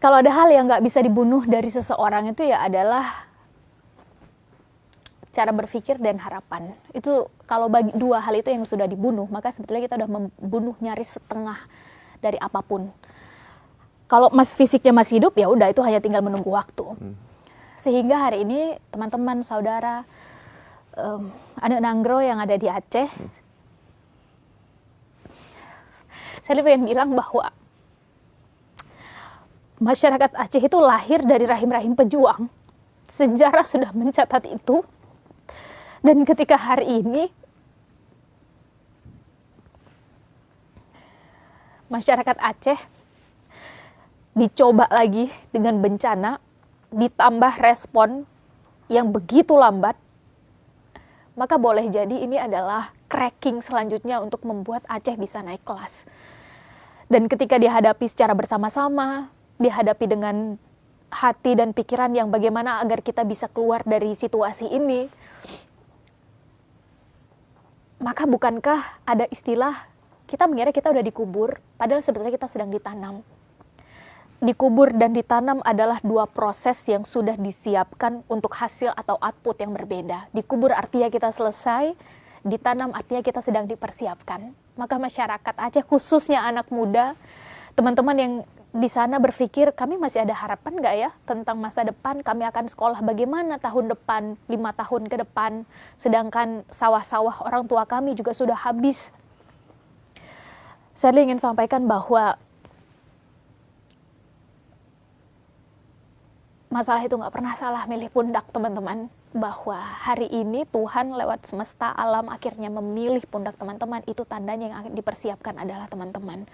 Kalau ada hal yang nggak bisa dibunuh dari seseorang itu ya adalah cara berpikir dan harapan. Itu kalau bagi dua hal itu yang sudah dibunuh, maka sebetulnya kita udah membunuh nyaris setengah dari apapun. Kalau fisiknya masih hidup, ya udah itu hanya tinggal menunggu waktu. Sehingga hari ini teman-teman, saudara, anak Nanggro yang ada di Aceh, saya pengen bilang bahwa masyarakat Aceh itu lahir dari rahim-rahim pejuang. Sejarah sudah mencatat itu. Dan ketika hari ini masyarakat Aceh dicoba lagi dengan bencana, ditambah respon yang begitu lambat, maka boleh jadi ini adalah cracking selanjutnya untuk membuat Aceh bisa naik kelas. Dan ketika dihadapi secara bersama-sama, dihadapi dengan hati dan pikiran yang bagaimana agar kita bisa keluar dari situasi ini, maka bukankah ada istilah kita mengira kita udah dikubur, padahal sebetulnya kita sedang ditanam. Dikubur dan ditanam adalah dua proses yang sudah disiapkan untuk hasil atau output yang berbeda. Dikubur artinya kita selesai, ditanam artinya kita sedang dipersiapkan. Maka masyarakat Aceh, khususnya anak muda, teman-teman yang di sana berpikir, kami masih ada harapan nggak ya tentang masa depan, kami akan sekolah bagaimana tahun depan, 5 tahun ke depan, sedangkan sawah-sawah orang tua kami juga sudah habis. Saya ingin sampaikan bahwa masalah itu nggak pernah salah milih pundak, teman-teman. Bahwa hari ini Tuhan lewat semesta alam akhirnya memilih pundak teman-teman, itu tandanya yang akan dipersiapkan adalah teman-teman.